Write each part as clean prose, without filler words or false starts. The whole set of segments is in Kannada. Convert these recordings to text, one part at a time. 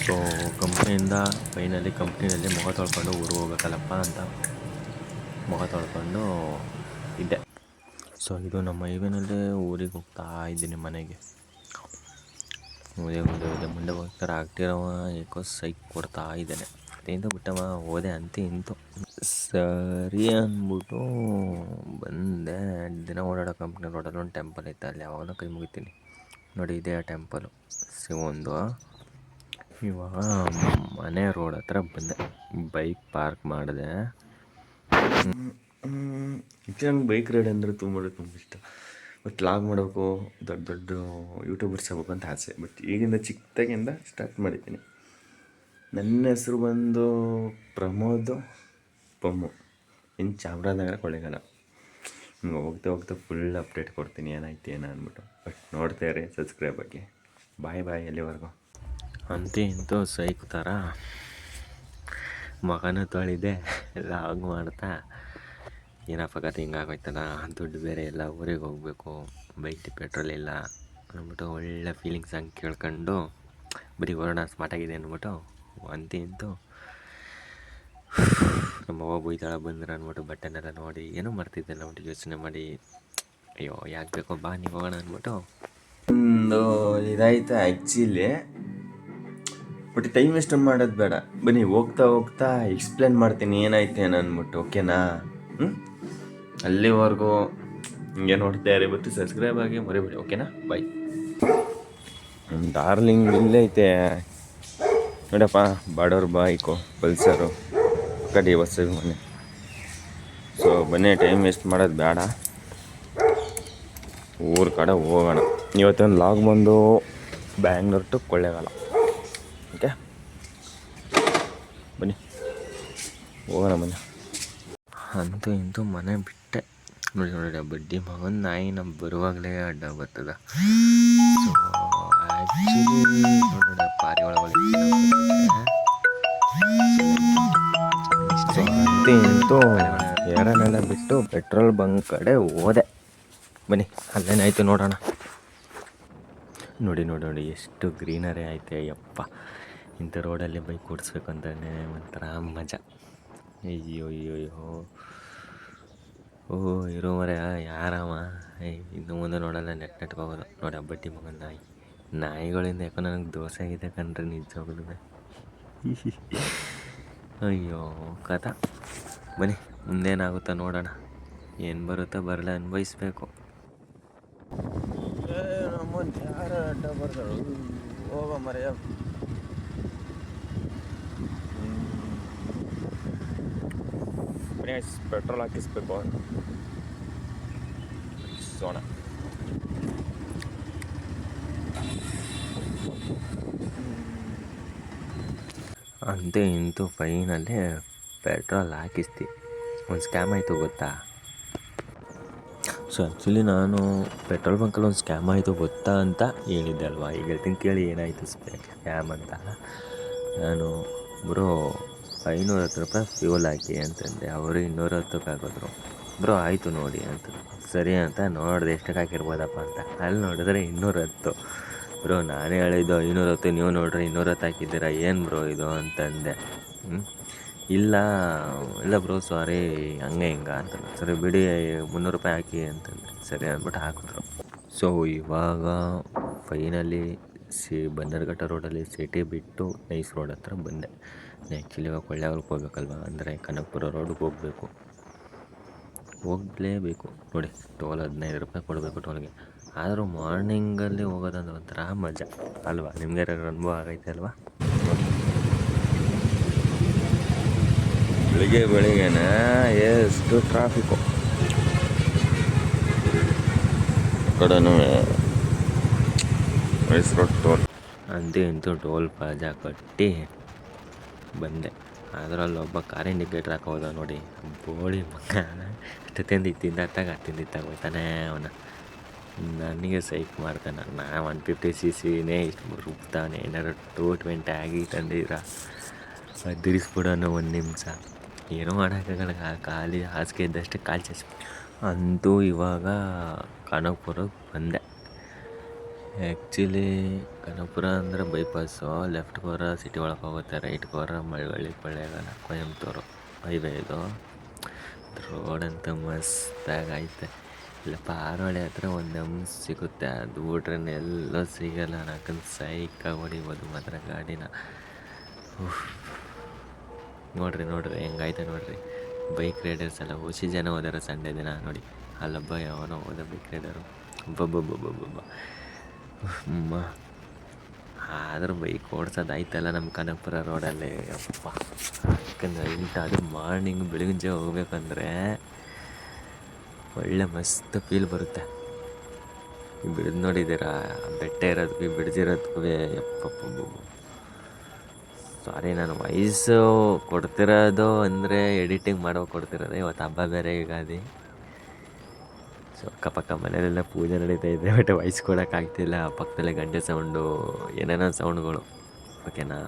ಸೊ ಕಂಪ್ನಿಯಿಂದ ಫೈನಲಿ ಕಂಪ್ನಿಯಲ್ಲಿ ಮುಖ ತೊಳ್ಕೊಂಡು ಊರಿಗೆ ಹೋಗ್ಬೇಕಲ್ಲಪ್ಪ ಅಂತ ಮುಖ ತೊಳ್ಕೊಂಡು ಇದ್ದೆ. ಸೊ ಇದು ನಮ್ಮ ಹೈವೇನಲ್ಲೇ ಊರಿಗೆ ಹೋಗ್ತಾ ಇದ್ದೀನಿ ಮನೆಗೆ. ಮುಂದೆ ಹೋಗ್ತಾರೆ ಆಗ್ತಿರವ ಏಕೋ ಸೈಕ್ ಕೊಡ್ತಾ ಇದ್ದಾನೆ. ಅದೇಂತ ಬಿಟ್ಟವ ಹೋದೆ ಅಂತೆ ಇಂತು ಸರಿ ಅಂದ್ಬಿಟ್ಟು ಬಂದೆ. ದಿನ ಓಡಾಡೋ ಕಂಪ್ನಿ ರೋಡಲ್ಲಿ ಒಂದು ಟೆಂಪಲ್ ಐತೆ, ಅಲ್ಲಿ ಯಾವಾಗಲೂ ಕೈ ಮುಗಿತೀನಿ ನೋಡಿ. ಇದೇ ಟೆಂಪಲು ಶಿವಂದು. ಇವಾಗ ಮನೆ ರೋಡ್ ಹತ್ರ ಬಂದೆ, ಬೈಕ್ ಪಾರ್ಕ್ ಮಾಡಿದೆ. ನಂಗೆ ಬೈಕ್ ರೈಡ್ ಅಂದರೆ ತುಂಬ ಇಷ್ಟ. ಬಟ್ ಲಾಗ್ ಮಾಡಬೇಕು, ದೊಡ್ಡ ದೊಡ್ಡ ಯೂಟ್ಯೂಬರ್ಸ್ ಆಗ್ಬೇಕು ಅಂತ ಆಸೆ. ಬಟ್ ಈಗಿಂದ ಚಿಕ್ಕದಾಗಿಂದ ಸ್ಟಾರ್ಟ್ ಮಾಡಿದ್ದೀನಿ. ನನ್ನ ಹೆಸರು ಬಂದು ಪ್ರಮೋದ್ ಪಮ್ಮು, ಇನ್ನು ಚಾಮರಾಜನಗರ ಕೊಳ್ಳೇಗಾಲ. ನಿಮ್ಗೆ ಹೋಗ್ತಾ ಹೋಗ್ತಾ ಫುಲ್ ಅಪ್ಡೇಟ್ ಕೊಡ್ತೀನಿ ಏನಾಯ್ತು ಏನೋ ಅಂದ್ಬಿಟ್ಟು. ಬಟ್ ನೋಡ್ತಾ ಇರಿ, ಸಬ್ಸ್ಕ್ರೈಬ್ ಆಗಿ. ಬಾಯ್ ಎಲ್ಲಿವರೆಗೂ. ಅಂತೂ ಇಂತೂ ಸೈಕ್ ಥರ ಮಗನೂ ತೊಳಿದೆ, ಲಾಗ್ ಮಾಡ್ತಾ ಏನಪ್ಪ ಕತೆ ಹಿಂಗಾಗೋಯ್ತಲ್ಲ, ದುಡ್ಡು ಬೇರೆ ಇಲ್ಲ, ಊರಿಗೆ ಹೋಗಬೇಕು, ಬೈಕ್ ಪೆಟ್ರೋಲ್ ಇಲ್ಲ ಅಂದ್ಬಿಟ್ಟು ಒಳ್ಳೆ ಫೀಲಿಂಗ್ಸ್ ಹಂಗೆ ಕೇಳ್ಕೊಂಡು ಬರೀ ಹೊರಡ ಸ್ಮಾರ್ಟಾಗಿದೆ ಅಂದ್ಬಿಟ್ಟು ಇಂತೂ ನಮ್ಮವ್ವ ಬೈತಾಳ ಬಂದ್ರೆ ಅಂದ್ಬಿಟ್ಟು ಬಟ್ಟೆನೆಲ್ಲ ನೋಡಿ ಏನೋ ಮಾಡ್ತಿದ್ದೆಲ್ಲ ಅಂದ್ಬಿಟ್ಟು ಯೋಚನೆ ಮಾಡಿ, ಅಯ್ಯೋ ಯಾಕೆ ಬೇಕೋ ಬಾ ನೀವು ಹೋಗೋಣ ಅಂದ್ಬಿಟ್ಟು ಒಂದು ಇದಾಯ್ತು ಆ್ಯಕ್ಚುಲಿ. ಬಟ್ ಟೈಮ್ ವೇಸ್ಟ್ ಮಾಡೋದು ಬೇಡ, ಬನ್ನಿ ಹೋಗ್ತಾ ಹೋಗ್ತಾ ಎಕ್ಸ್ಪ್ಲೇನ್ ಮಾಡ್ತೀನಿ ಏನಾಯ್ತು ಏನು ಅಂದ್ಬಿಟ್ಟು. ಓಕೆನಾ? ಅಲ್ಲಿವರೆಗೂ ಹಿಂಗೆ ನೋಡ್ತಾ ಇರಿ, ಬತ್ತು ಸಬ್ಸ್ಕ್ರೈಬ್ ಆಗಿ ಮರಿಬೇಡಿ. ಓಕೆನಾ? ಬಾಯ್. ಡಾರ್ಲಿಂಗ್ ಇಲ್ಲೇ ಐತೆ ನೋಡಪ್ಪ, ಬಾಡೋರ್ ಬೈಕು ಪಲ್ಸರು ಕಡಿ ಹೊಸ ಮನೆ. ಸೊ ಬನ್ನಿ, ಟೈಮ್ ವೇಸ್ಟ್ ಮಾಡೋದು ಬೇಡ, ಊರ ಕಡೆ ಹೋಗೋಣ. ಇವತ್ತೊಂದು ಲಾಗ್ ಬಂದು ಬ್ಯಾಂಗ್ಳೂರ್ ಟು ಕೊಳ್ಳೇಗಾಲ. ಓಕೆ ಬನ್ನಿ ಹೋಗೋಣ ಬನ್ನಿ. ಅಂತೂ ಇಂತೂ ಮನೆ ಬಿಟ್ಟೆ. ನೋಡಿ ಬಡ್ಡಿ ಮಗನ ನಾಯಿ ನಮ್ಮ ಬರುವಾಗಲೇ ಅಡ್ಡ ಬರ್ತದ. ಸೊ ಆ್ಯಕ್ಚುಲಿ ನೋಡಿ ಪಾರಿವಾಳ ಸೊ ಅಂತೂ ಇಂತೂ ಎರಡನೆಲ್ಲ ಬಿಟ್ಟು ಪೆಟ್ರೋಲ್ ಬಂಕ್ ಕಡೆ ಹೋದೆ. ಬನ್ನಿ ಅಲ್ಲೇನಾಯ್ತು ನೋಡೋಣ. ನೋಡಿ ಎಷ್ಟು ಗ್ರೀನರಿ ಐತೆ. ಯಪ್ಪ, ಇಂಥ ರೋಡಲ್ಲಿ ಬೈಕ್ ಓಡಿಸ್ಬೇಕು ಅಂತಲೇ ಒಂಥರ ಮಜಾ. ಅಯ್ಯೋ ಇರೋ ಮರ ಯಾರವ ಇನ್ನು ಮುಂದೆ ನೋಡಲ್ಲ, ನೆಟ್ಕೋಗೋದು ನೋಡಿ. ಬಡ್ಡಿ ಮಗನ ನಾಯಿಗಳಿಂದ ಯಾಕೋ ನನಗೆ ದೋಸೆ ಆಗಿದೆ ಕಣ್ರಿ, ನಿಜವಾಗ್ಲೂ. ಅಯ್ಯೋ ಕಥ. ಬನ್ನಿ ಮುಂದೇನಾಗುತ್ತಾ ನೋಡೋಣ, ಏನು ಬರುತ್ತೋ ಬರಲ್ಲ ಅನ್ಭವಿಸ್ಬೇಕು. ಯಾರು ಅಡ್ಡ ಬರ್ತಾರೆ, ಹೋಗೋ ಮರೆಯ. ಪೆಟ್ರೋಲ್ ಹಾಕಿಸ್ಬೇಕು ಸೋಣ. ಅಂತೂ ಇಂತೂ ಫೈನಲ್ಲಿ ಪೆಟ್ರೋಲ್ ಹಾಕಿಸ್ತಿ. ಒಂದು ಸ್ಕ್ಯಾಮ್ ಆಯಿತು ಗೊತ್ತಾ? ಸೊ ಆ್ಯಕ್ಚುಲಿ ನಾನು ಪೆಟ್ರೋಲ್ ಬಂಕಲ್ಲಿ ಒಂದು ಸ್ಕ್ಯಾಮ್ ಆಯಿತು ಗೊತ್ತಾ ಅಂತ ಹೇಳಿದ್ದೆ ಅಲ್ವಾ. ಈಗ ಹೇಳ್ತೀನಿ ಕೇಳಿ ಏನಾಯಿತು ಸ್ಕ್ಯಾಮ್ ಅಂತ. ನಾನು ಬ್ರೋ 510 ರೂಪಾಯಿ ಫ್ಯೂಲ್ ಹಾಕಿ ಅಂತಂದೆ. ಅವರು 210 ಹಾಕಿದ್ರು. ಬ್ರೋ ಆಯಿತು ನೋಡಿ ಅಂತ. ಸರಿ ಅಂತ ನೋಡಿದೆ ಎಷ್ಟಕ್ಕೆ ಹಾಕಿರ್ಬೋದಪ್ಪ ಅಂತ. ಅಲ್ಲಿ ನೋಡಿದ್ರೆ 210. ಬ್ರೋ ನಾನೇ ಹೇಳಿದ್ದು 510, ನೀವು ನೋಡ್ರಿ 210 ಹಾಕಿದ್ದೀರಾ, ಏನು ಬ್ರೋ ಇದು ಅಂತಂದೆ. ಇಲ್ಲ ಬ್ರೋ ಸಾರಿ ಹಂಗೆ ಹಿಂಗೆ ಅಂತ. ಸರಿ ಬಿಡಿ 300 ರೂಪಾಯಿ ಹಾಕಿ ಅಂತಂದೆ. ಸರಿ ಅಂದ್ಬಿಟ್ಟು ಹಾಕಿದ್ರು. ಸೊ ಇವಾಗ ಫೈನಲಿ ಬನ್ನರ್ಘಟ್ಟ ರೋಡಲ್ಲಿ ಸಿಟಿ ಬಿಟ್ಟು ನೈಸ್ ರೋಡ್ ಹತ್ರ ಬಂದೆ. ಆ್ಯಕ್ಚುಲಿ ಇವಾಗ ಕೊಳ್ಳೇಗಾಲಕ್ಕೆ ಹೋಗ್ಬೇಕಲ್ವ, ಅಂದರೆ ಕನಕಪುರ ರೋಡಿಗೆ ಹೋಗಲೇಬೇಕು. ನೋಡಿ ಟೋಲ್ 15 ರೂಪಾಯಿ ಕೊಡಬೇಕು ಟೋಲ್ಗೆ. ಆದರೂ ಮಾರ್ನಿಂಗಲ್ಲಿ ಹೋಗೋದಂದ್ರೆ ಒಂಥರ ಮಜಾ ಅಲ್ವಾ? ನಿಮಗೆ ಅನುಭವ ಆಗೈತೆ ಅಲ್ವಾ? ಬೆಳಿಗ್ಗೆನೇ ಎಷ್ಟು ಟ್ರಾಫಿಕ್ಕು ಕಡೆನೂ. ನೈಸ್ ರೋಡ್ ಟೋಲ್ ಅಂತೂ ಇಂತೂ ಟೋಲ್ ಪ್ಲಾಜಾ ಕಟ್ಟಿ ಬಂದೆ. ಅದರಲ್ಲೊಬ್ಬ ಕಾರ್ ಇಂಡಿಕೇಟ್ರ್ ಹಾಕೋದ ನೋಡಿ, ಬೋಳಿ ಮಗ ತಿಂದಿತ್ತಾಗ ಹೋಗ್ತಾನೆ ಅವನ. ನನಗೆ ಸೈಕ್ ಮಾಡ್ತಾನೆ. 150cc ಇಷ್ಟು ರುಬ್ತಾನೆ. ಏನಾದ್ರು 220 ಆಗಿ ತಂದಿರ ತಿರಿಸ್ಬಿಡೋನು ಒಂದು ನಿಮಿಷ. ಏನೋ ಮಾಡೋಕ್ಕಾಗಲ್ಲ, ಖಾಲಿ ಹಾಸಿಗೆ ಇದ್ದಷ್ಟು ಕಾಲು ಚಾಚಿ. ಅಂತೂ ಇವಾಗ ಕನಕಪುರಕ್ಕೆ ಬಂದೆ. ಆ್ಯಕ್ಚುಲಿ ಕನಕಪುರ ಅಂದರೆ ಬೈಪಾಸು, ಲೆಫ್ಟ್ಗೆ ಹೋದ್ರೆ ಸಿಟಿ ಒಳಗೆ ಹೋಗುತ್ತೆ, ರೈಟ್ಗೆ ಹೋದ್ರೆ ಮಳವಳ್ಳಿ ಕೊಳ್ಳೇಗಾಲ ಕೊಯಂಬತ್ತೂರು ಹೈವೇ ಇದು. ರೋಡ್ ಅಂತ ಮಸ್ತಾಗಿ ಐತೆ. ಇಲ್ಲಪ್ಪ ಆರೋಳಿ ಹತ್ರ ಒಂದು ನೆಮ್ಸ್ ಸಿಗುತ್ತೆ, ಅದು ಬಿಟ್ರೆ ಎಲ್ಲೋ ಸಿಗಲ್ಲ. ನಾಕಂದು ಸೈಕಾಗಿ ಹೊಡಿಬೋದು ಮಾತ್ರ ಗಾಡಿನ. ನೋಡ್ರಿ ಹೆಂಗೈತೆ ನೋಡ್ರಿ. ಬೈಕ್ ರೈಡರ್ಸ್ ಎಲ್ಲ ಹುಸಿ ಜನ ಹೋದಾರ ಸಂಡೇ ದಿನ ನೋಡಿ. ಅಲ್ಲೊಬ್ಬ ಯಾವನೋ ಹೋದ ಬೈಕ್ ರೈಡರು ಒಬ್ಬೊಬ್ಬೊಬ್ಬೊಬ್ಬೊಬ್ಬ ಆದರೂ ಬೈಕ್ ಓಡ್ಸೋದಾಯ್ತಲ್ಲ ನಮ್ಮ ಕನಕಪುರ ರೋಡಲ್ಲಿ. ಅಪ್ಪ ಯಾಕಂದ್ರೆ ಅದು ಮಾರ್ನಿಂಗ್ ಬೆಳಗಿನ ಜಾವ ಹೋಗ್ಬೇಕಂದ್ರೆ ಒಳ್ಳೆ ಮಸ್ತ್ ಫೀಲ್ ಬರುತ್ತೆ. ಬಿಡ್ದು ನೋಡಿದ್ದೀರಾ ಬೆಟ್ಟ ಇರೋದಕ್ಕೂ ಬಿಡ್ದಿರೋದಕ್ಕೂ ಯಪ್ಪಪ್ಪಬ್ಬ. ಸಾರಿ, ನಾನು ವಾಯ್ಸು ಕೊಡ್ತಿರೋದು ಅಂದರೆ ಎಡಿಟಿಂಗ್ ಮಾಡೋ ಕೊಡ್ತಿರೋದು. ಇವತ್ತು ಹಬ್ಬ ಬೇರೆ ಯುಗಾದಿ. ಸೊ ಅಕ್ಕಪಕ್ಕ ಮನೆಯಲ್ಲೆಲ್ಲ ಪೂಜೆ ನಡೀತಾ ಇದೆ, ಬಟ್ ವಾಯ್ಸ್ ಕೊಡೋಕ್ಕಾಗ್ತಿಲ್ಲ. ಪಕ್ಕದಲ್ಲೇ ಗಂಟೆ ಸೌಂಡು, ಏನೇನೋ ಸೌಂಡ್ಗಳು. ಓಕೆನಾ,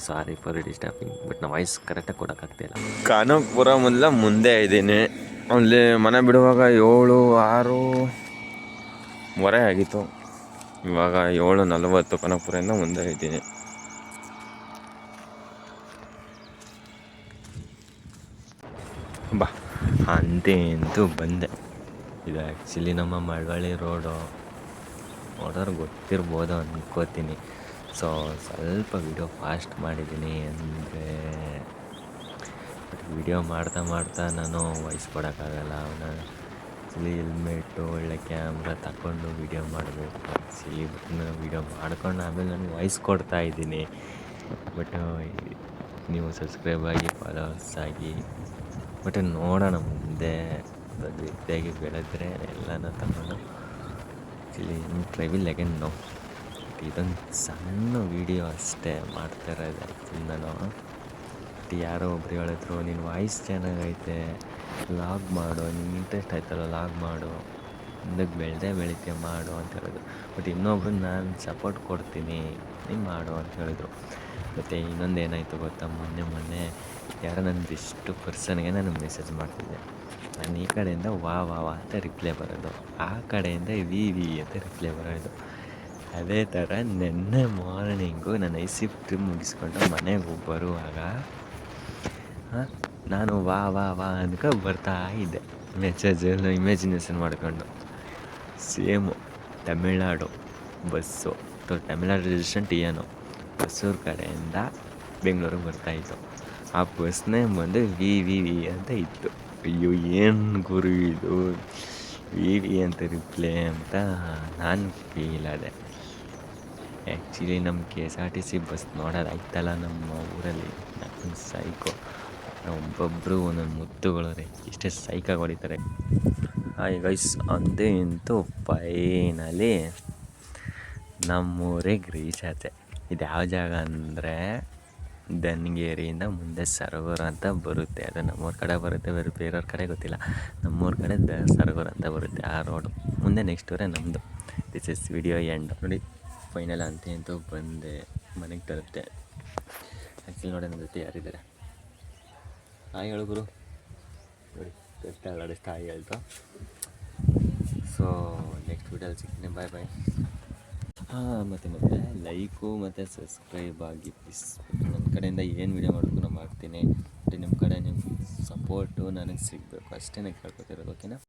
ಸಾರಿ ಫಾರ್ ಡಿಸ್ಟರ್ಬಿಂಗ್, ಬಟ್ ನಾವು ವಾಯ್ಸ್ ಕರೆಕ್ಟಾಗಿ ಕೊಡೋಕ್ಕಾಗ್ತಿಲ್ಲ. ಕನಕಪುರ ಮೊದಲ ಮುಂದೆ ಇದ್ದೀನಿ. ಅಲ್ಲಿ ಮನೆ ಬಿಡುವಾಗ 7:06 ಆಗಿತ್ತು. ಇವಾಗ 7:40 ಕನಕಪುರದಿಂದ ಮುಂದೆ ಇದ್ದೀನಿ. ಬಾ ಅಂತೂ ಬಂದೆ. ಇದು ಆ್ಯಕ್ಚುಲಿ ನಮ್ಮ ಮಳವಳ್ಳಿ ರೋಡು. ನೋಡೋರು ಗೊತ್ತಿರ್ಬೋದು ಅಂದ್ಕೋತೀನಿ. ಸೊ ಸ್ವಲ್ಪ ವಿಡಿಯೋ ಫಾಸ್ಟ್ ಮಾಡಿದ್ದೀನಿ ಅಂದರೆ, ಬಟ್ ವಿಡಿಯೋ ಮಾಡ್ತಾ ನಾನು ವಾಯ್ಸ್ ಕೊಡೋಕ್ಕಾಗಲ್ಲ. ಅವನ ಆ್ಯಕ್ಚುಲಿ ಹೆಲ್ಮೆಟ್ಟು, ಒಳ್ಳೆ ಕ್ಯಾಮ್ರಾ ತಗೊಂಡು ವಿಡಿಯೋ ಮಾಡಬೇಕು. ಆ್ಯಕ್ಚುಲಿ ಬಟ್ ನಾನು ವಿಡಿಯೋ ಮಾಡ್ಕೊಂಡು ಆಮೇಲೆ ನಾನು ವಾಯ್ಸ್ ಕೊಡ್ತಾಯಿದ್ದೀನಿ. ಬಟ್ ನೀವು ಸಬ್ಸ್ಕ್ರೈಬ್ ಆಗಿ, ಫಾಲೋವರ್ಸ್ ಆಗಿ. ಬಟ್ ನೋಡೋಣ ಮುಂದೆ ದೊಡ್ಡ ವ್ಯಕ್ತಿಯಾಗಿ ಬೆಳೆದ್ರೆ ಎಲ್ಲನೂ ತಗೊಂಡು ಆ್ಯಕ್ಚುಲಿ ಟ್ರೈವಿಲ್ ಅಗೇನ್ ನೋ. ಇದೊಂದು ಸಣ್ಣ ವೀಡಿಯೋ ಅಷ್ಟೇ ಮಾಡ್ತಾ ಇರೋದು. ಆ್ಯಕ್ಚುಲಿ ನಾನು ಯಾರೋ ಒಬ್ರು ಹೇಳಿದ್ರು, ನಿನ್ನ ವಾಯ್ಸ್ ಚೆನ್ನಾಗೈತೆ, ಲಾಗ್ ಮಾಡು, ನಿಂಗೆ ಇಂಟ್ರೆಸ್ಟ್ ಆಯ್ತಲ್ಲ ಲಾಗ್ ಮಾಡು, ಮುಂದಕ್ಕೆ ಬೆಳಿತೀಯ ಮಾಡು ಅಂತ ಹೇಳಿದ್ರು. ಬಟ್ ಇನ್ನೊಬ್ರು ನಾನು ಸಪೋರ್ಟ್ ಕೊಡ್ತೀನಿ, ನೀನು ಮಾಡು ಅಂತ ಹೇಳಿದ್ರು. ಮತ್ತು ಇನ್ನೊಂದು ಏನಾಯಿತು ಗೊತ್ತಾ, ಮೊನ್ನೆ ಯಾರೋ ನನ್ನ ಇಷ್ಟು ಪರ್ಸನ್ಗೆ ನಾನು ಮೆಸೇಜ್ ಮಾಡ್ತಿದ್ದೆ. ನಾನು ಈ ಕಡೆಯಿಂದ ವಾ ಅಂತ ರಿಪ್ಲೈ ಬರೋದು, ಆ ಕಡೆಯಿಂದ ವಿ ಅಂತ ರಿಪ್ಲೈ ಬರೋದು. ಅದೇ ಥರ ನೆನ್ನೆ ಮಾರ್ನಿಂಗು ನಾನು ಶಿಫ್ಟ್ ಮುಗಿಸ್ಕೊಂಡು ಮನೆಗೆ ಬರುವಾಗ ನಾನು ವಾ ಅಂದ್ಕೊ ಬರ್ತಾ ಇದ್ದೆ, ಮೆಸೇಜಲ್ಲಿ ಇಮ್ಯಾಜಿನೇಷನ್ ಮಾಡ್ಕೊಂಡು. Same Tamil Nadu bus, Tamil Nadu registration TN Hosur ಕಡೆಯಿಂದ ಬೆಂಗಳೂರಿಗೆ ಬರ್ತಾಯಿತ್ತು. ಆ ಬಸ್ನೇ ಬಂದು ವಿ ಅಂತ ಇತ್ತು. ಅಯ್ಯೋ ಏನು ಗುರು ಇದು ವಿ ಅಂತ ರಿಪ್ಲೈ ಅಂತ ನಾನು ಫೀಲ್ ಆದೆ. ಆ್ಯಕ್ಚುಲಿ ನಮ್ಮ KSRTC ಬಸ್ ನೋಡೋದಾಯ್ತಲ್ಲ ನಮ್ಮ ಊರಲ್ಲಿ, ನಾನು ಸೈಕೋ. ಒಬ್ಬೊಬ್ಬರು ಒಂದೊಂದು ಮುತ್ತುಗಳು ರೀ, ಇಷ್ಟೇ ಸೈಕಾಗಿ ಹೊಡಿತಾರೆ. ಹಾಯ್ ಗೈಸ್, ಅಂತೂ ಫೈನಲಿ ನಮ್ಮೂರಿಗೆ ರೀಚ್ ಆದೆ. ಇದು ಯಾವ ಜಾಗ ಅಂದರೆ ಧನ್ಗೇರಿಯಿಂದ ಮುಂದೆ ಸರಗೂರು ಅಂತ ಬರುತ್ತೆ. ಅದು ನಮ್ಮೂರ ಕಡೆ ಬರುತ್ತೆ, ಬೇರೆಯವ್ರ ಕಡೆ ಗೊತ್ತಿಲ್ಲ. ನಮ್ಮೂರ ಕಡೆ ಸರಗೂರು ಅಂತ ಬರುತ್ತೆ ಆ ರೋಡು. ಮುಂದೆ ನೆಕ್ಸ್ಟ್ ಊರೇ ನಮ್ಮದು. This is video end. ನೋಡಿ ಫೈನಲ್ ಅಂತೂ ಬಂದೆ, ಮನೆಗೆ ತಲುಪಿದೆ. ಆ್ಯಕ್ಚುಲಿ ನೋಡಿ ನನ್ನ ಜೊತೆ ಯಾರಿದ್ದಾರೆ, ಹಾಯ್ ಹೇಳು ಗುರು. ನೋಡಿ ಕಷ್ಟ ಅಲ್ಲಾಡಿಸ್ತಾ ಹಾಯ್ ಹೇಳ್ತು. ಸೊ ನೆಕ್ಸ್ಟ್ ವಿಡಿಯೋಲಿ ಸಿಗ್ತೀನಿ, ಬಾಯ್. ಮತ್ತು ಲೈಕು ಮತ್ತು ಸಬ್ಸ್ಕ್ರೈಬ್ ಆಗಿ ಪ್ಲೀಸ್. ನನ್ನ ಕಡೆಯಿಂದ ಏನು ವೀಡಿಯೋ ಮಾಡೋಕ್ಕೂ ನಾನು ಮಾಡ್ತೀನಿ. ಮತ್ತು ನಿಮ್ಮ ಕಡೆ ನಿಮ್ಮ ಸಪೋರ್ಟು ನನಗೆ ಸಿಗಬೇಕು ಅಷ್ಟೇ ಕೇಳ್ಕೊತಿರೋದು, ಓಕೆನಾ.